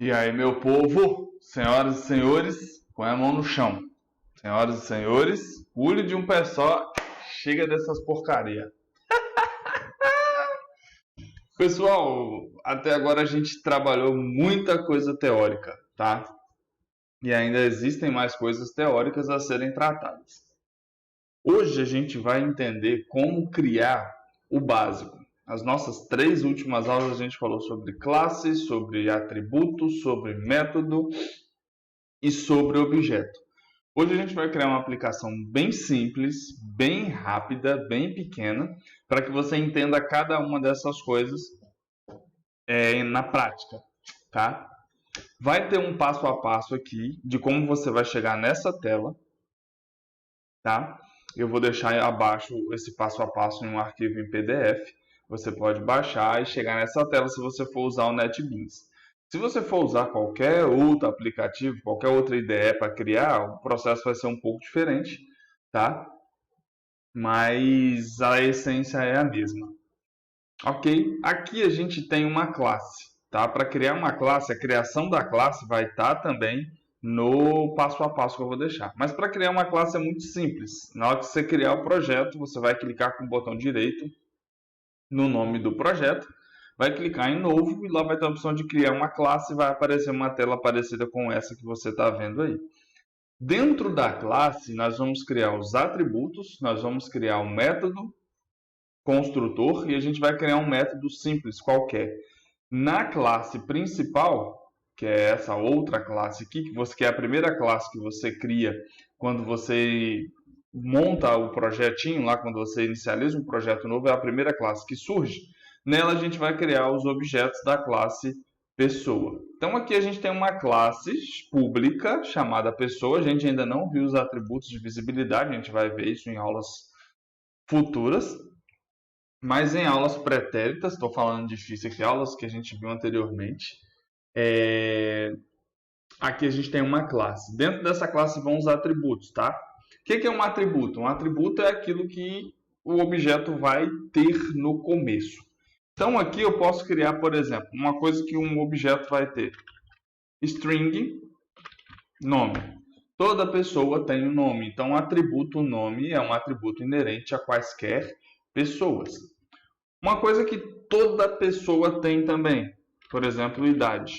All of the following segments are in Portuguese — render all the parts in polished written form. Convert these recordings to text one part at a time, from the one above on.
E aí, meu povo, senhoras e senhores, põe a mão no chão. Senhoras e senhores, pule de um pé só, chega dessas porcaria. Pessoal, até agora a gente trabalhou muita coisa teórica, tá? E ainda existem mais coisas teóricas a serem tratadas. Hoje a gente vai entender como criar o básico. As nossas três últimas aulas a gente falou sobre classes, sobre atributos, sobre método e sobre objeto. Hoje a gente vai criar uma aplicação bem simples, bem rápida, bem pequena, para que você entenda cada uma dessas coisas na prática, tá? Vai ter um passo a passo aqui de como você vai chegar nessa tela, tá? Eu vou deixar abaixo esse passo a passo em um arquivo em PDF. Você pode baixar e chegar nessa tela se você for usar o NetBeans. Se você for usar qualquer outro aplicativo, qualquer outra ideia para criar, o processo vai ser um pouco diferente, tá? Mas a essência é a mesma. Ok? Aqui a gente tem uma classe, tá? Para criar uma classe, a criação da classe vai estar também no passo a passo que eu vou deixar. Mas para criar uma classe é muito simples. Na hora que você criar o projeto, você vai clicar com o botão direito no nome do projeto, vai clicar em novo e lá vai ter a opção de criar uma classe e vai aparecer uma tela parecida com essa que você está vendo aí. Dentro da classe, nós vamos criar os atributos, nós vamos criar um método construtor e a gente vai criar um método simples qualquer. Na classe principal, que é essa outra classe aqui, que é a primeira classe que você cria quando você monta o projetinho lá, quando você inicializa um projeto novo, é a primeira classe que surge. Nela a gente vai criar os objetos da classe pessoa. Então aqui a gente tem uma classe pública chamada pessoa. A gente ainda não viu os atributos de visibilidade, a gente vai ver isso em aulas futuras. Mas em aulas pretéritas, estou falando de física, aulas que a gente viu anteriormente, aqui a gente tem uma classe. Dentro dessa classe vão os atributos, tá? O que é um atributo? Um atributo é aquilo que o objeto vai ter no começo. Então aqui eu posso criar, por exemplo, uma coisa que um objeto vai ter. String, nome. Toda pessoa tem um nome, então o atributo nome é um atributo inerente a quaisquer pessoas. Uma coisa que toda pessoa tem também, por exemplo, idade.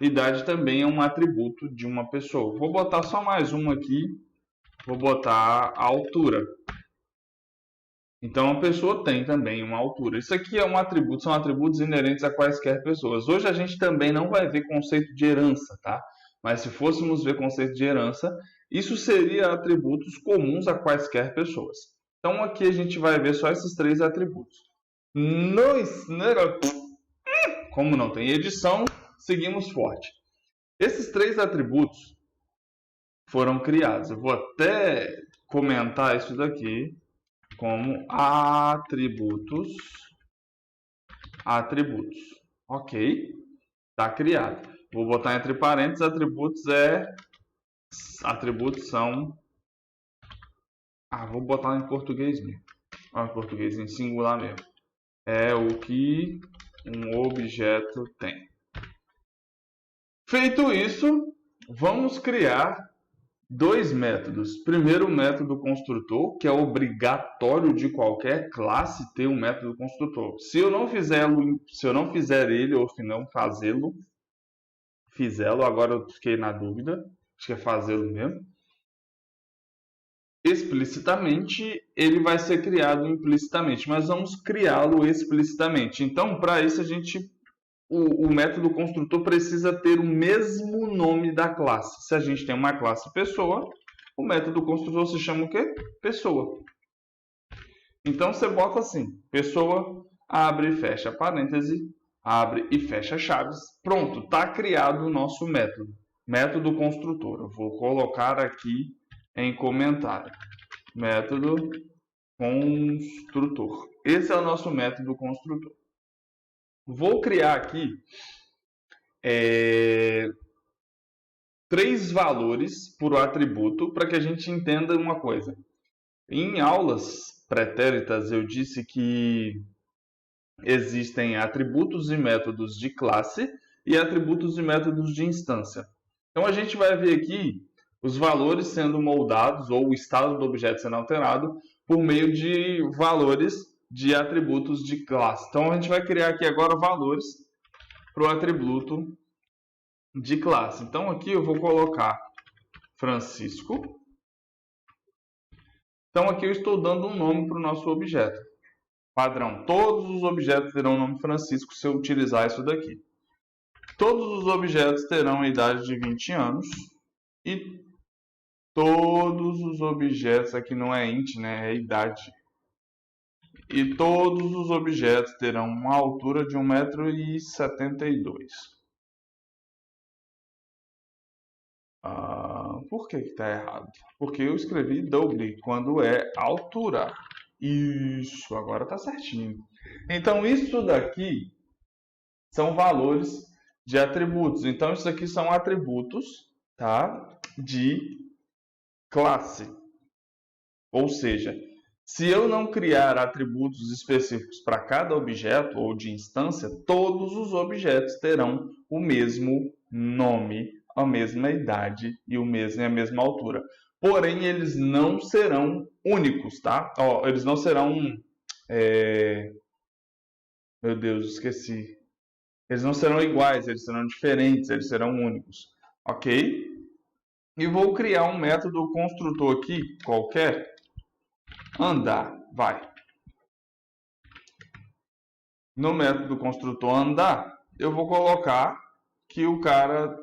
Idade também é um atributo de uma pessoa. Vou botar só mais uma aqui, vou botar a altura. Então a pessoa tem também uma altura. Isso aqui é um atributo, são atributos inerentes a quaisquer pessoas. Hoje a gente também não vai ver conceito de herança, tá? Mas se fôssemos ver conceito de herança, isso seria atributos comuns a quaisquer pessoas. Então aqui a gente vai ver só esses três atributos. Como não tem edição, seguimos forte. Esses três atributos foram criados. Eu vou até comentar isso daqui como atributos. Atributos. Ok. Está criado. Vou botar entre parênteses, atributos são... vou botar em português mesmo. Em português em singular mesmo. É o que um objeto tem. Feito isso, vamos criar dois métodos. Primeiro, o método construtor, que é obrigatório de qualquer classe ter um método construtor. Se eu não fizer ele ou se não fizê-lo, agora eu fiquei na dúvida, acho que é fazê-lo mesmo. Explicitamente, ele vai ser criado implicitamente, mas vamos criá-lo explicitamente. Então, para isso, o método construtor precisa ter o mesmo nome da classe. Se a gente tem uma classe pessoa, o método construtor se chama o quê? Pessoa. Então, você bota assim, pessoa, abre e fecha parêntese, abre e fecha chaves. Pronto, está criado o nosso método. Método construtor. Eu vou colocar aqui em comentário. Método construtor. Esse é o nosso método construtor. Vou criar aqui três valores por atributo para que a gente entenda uma coisa. Em aulas pretéritas eu disse que existem atributos e métodos de classe e atributos e métodos de instância. Então a gente vai ver aqui os valores sendo moldados ou o estado do objeto sendo alterado por meio de valores de atributos de classe. Então a gente vai criar aqui agora valores para o atributo de classe. Então aqui eu vou colocar Francisco. Então aqui eu estou dando um nome para o nosso objeto. Padrão, todos os objetos terão o nome Francisco se eu utilizar isso daqui. Todos os objetos terão a idade de 20 anos e todos os objetos, aqui não é int, né, é idade. E todos os objetos terão uma altura de 1,72 m. Por que está errado? Porque eu escrevi double quando é altura. Isso, agora está certinho. Então, isso daqui são valores de atributos. Então, isso aqui são atributos, tá, de classe. Ou seja, se eu não criar atributos específicos para cada objeto ou de instância, todos os objetos terão o mesmo nome, a mesma idade e a mesma altura. Porém, eles não serão únicos, tá? Eles não serão... Meu Deus, esqueci. Eles não serão iguais, eles serão diferentes, eles serão únicos. Ok? E vou criar um método construtor aqui, qualquer. Andar, vai. No método construtor andar, eu vou colocar que o cara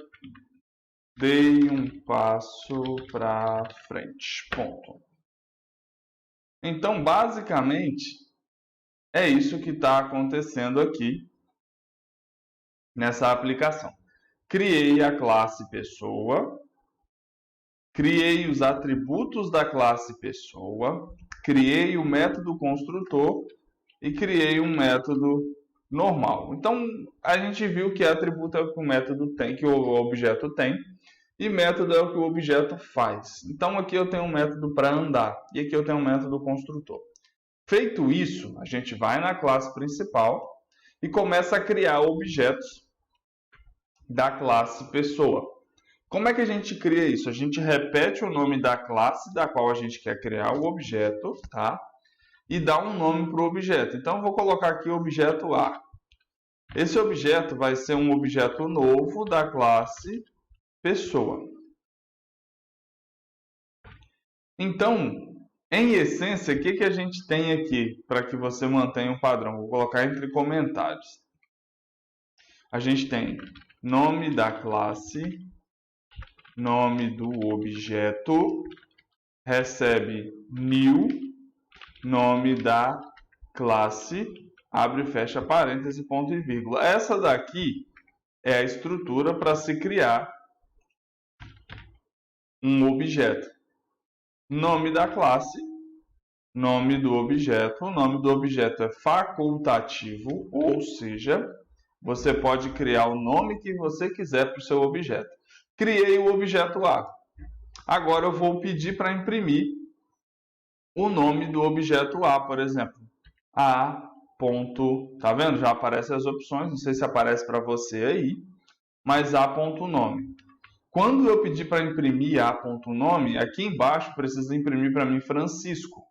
dê um passo para frente. Ponto. Então, basicamente, é isso que está acontecendo aqui nessa aplicação. Criei a classe pessoa, criei os atributos da classe pessoa, criei o método construtor e criei um método normal. Então, a gente viu que atributo é o que o método tem, que o objeto tem, e método é o que o objeto faz. Então, aqui eu tenho um método para andar, e aqui eu tenho um método construtor. Feito isso, a gente vai na classe principal e começa a criar objetos da classe pessoa. Como é que a gente cria isso? A gente repete o nome da classe da qual a gente quer criar o objeto, tá? E dá um nome para o objeto. Então, eu vou colocar aqui o objeto A. Esse objeto vai ser um objeto novo da classe pessoa. Então, em essência, o que a gente tem aqui para que você mantenha o padrão? Vou colocar entre comentários. A gente tem nome da classe, nome do objeto, recebe new, nome da classe, abre e fecha parêntese, ponto e vírgula. Essa daqui é a estrutura para se criar um objeto. Nome da classe, nome do objeto. O nome do objeto é facultativo, ou seja, você pode criar o nome que você quiser para o seu objeto. Criei o objeto A. Agora eu vou pedir para imprimir o nome do objeto A, por exemplo. A. Tá vendo? Já aparecem as opções, não sei se aparece para você aí, mas A.nome. Quando eu pedir para imprimir A.nome, aqui embaixo precisa imprimir para mim Francisco.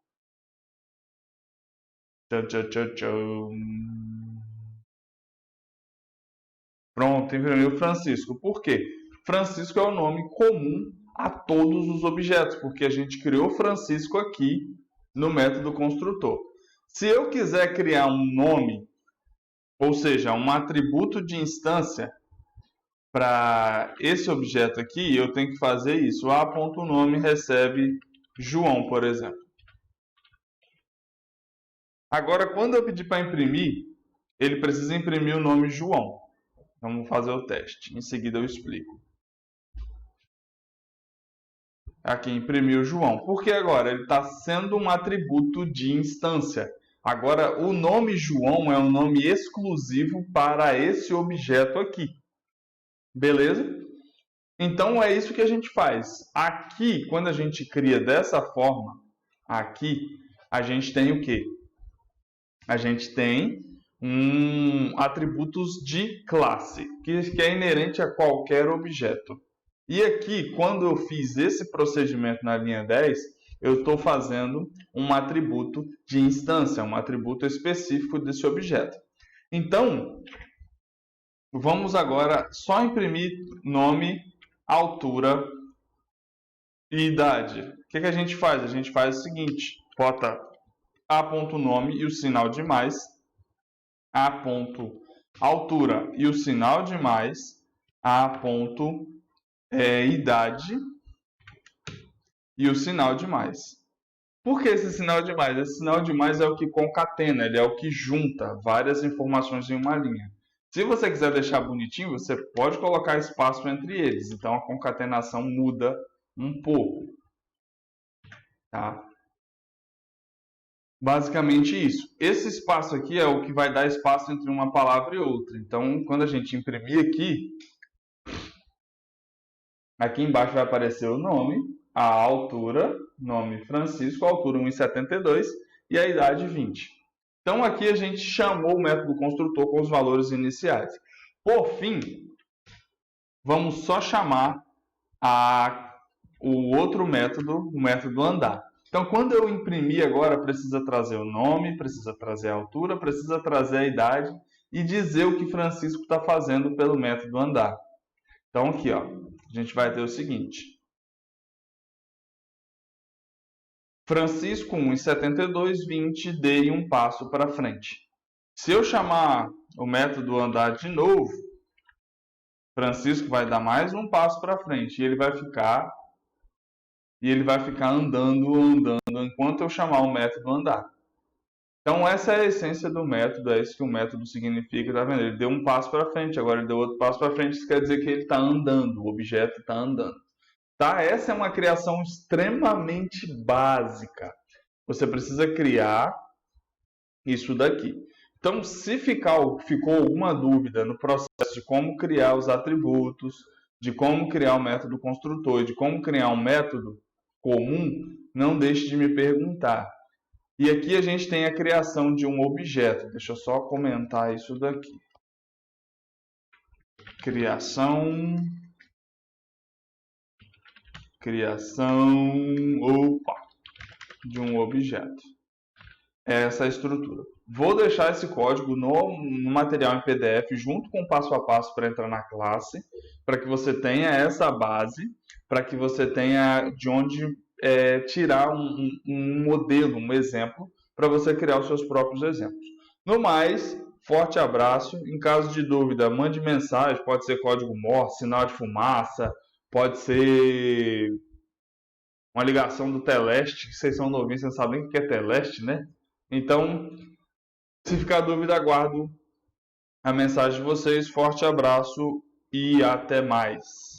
Pronto, imprimiu Francisco. Por quê? Francisco é o nome comum a todos os objetos, porque a gente criou Francisco aqui no método construtor. Se eu quiser criar um nome, ou seja, um atributo de instância para esse objeto aqui, eu tenho que fazer isso. A.nome recebe João, por exemplo. Agora, quando eu pedir para imprimir, ele precisa imprimir o nome João. Vamos fazer o teste. Em seguida eu explico. Aqui imprimiu João. Porque agora ele está sendo um atributo de instância. Agora, o nome João é um nome exclusivo para esse objeto aqui. Beleza? Então, é isso que a gente faz. Aqui, quando a gente cria dessa forma, aqui, a gente tem o quê? A gente tem atributos de classe, que é inerente a qualquer objeto. E aqui, quando eu fiz esse procedimento na linha 10, eu estou fazendo um atributo de instância, um atributo específico desse objeto. Então, vamos agora só imprimir nome, altura e idade. O que a gente faz? A gente faz o seguinte, bota a.nome e o sinal de mais, a.altura e o sinal de mais, idade e o sinal de mais. Por que esse sinal de mais? Esse sinal de mais é o que concatena, ele é o que junta várias informações em uma linha. Se você quiser deixar bonitinho, você pode colocar espaço entre eles, então a concatenação muda um pouco. Tá? Basicamente isso. Esse espaço aqui é o que vai dar espaço entre uma palavra e outra. Então, quando a gente imprimir aqui embaixo vai aparecer o nome, a altura, nome Francisco, altura 1,72 e a idade 20. Então, aqui a gente chamou o método construtor com os valores iniciais. Por fim, vamos só chamar o outro método, o método andar. Então, quando eu imprimir agora, precisa trazer o nome, precisa trazer a altura, precisa trazer a idade e dizer o que Francisco está fazendo pelo método andar. Então, aqui, ó, a gente vai ter o seguinte. Francisco 1,72, 20, dei um passo para frente. Se eu chamar o método andar de novo, Francisco vai dar mais um passo para frente e ele vai ficar andando enquanto eu chamar o método andar. Então essa é a essência do método, é isso que o método significa, tá vendo? Ele deu um passo para frente, agora ele deu outro passo para frente, isso quer dizer que ele está andando, o objeto está andando. Tá? Essa é uma criação extremamente básica. Você precisa criar isso daqui. Então, se ficou alguma dúvida no processo de como criar os atributos, de como criar o método construtor e de como criar um método comum, não deixe de me perguntar. E aqui a gente tem a criação de um objeto. Deixa eu só comentar isso daqui. Criação, de um objeto. Essa é a estrutura. Vou deixar esse código no material em PDF junto com o passo a passo para entrar na classe, para que você tenha essa base, para que você tenha de onde tirar um modelo, um exemplo, para você criar os seus próprios exemplos. No mais, forte abraço. Em caso de dúvida, mande mensagem, pode ser código Morse, sinal de fumaça, pode ser uma ligação do Teleste, que vocês são novinhos, vocês não sabem o que é Teleste, né? Então, se ficar dúvida, aguardo a mensagem de vocês. Forte abraço e até mais.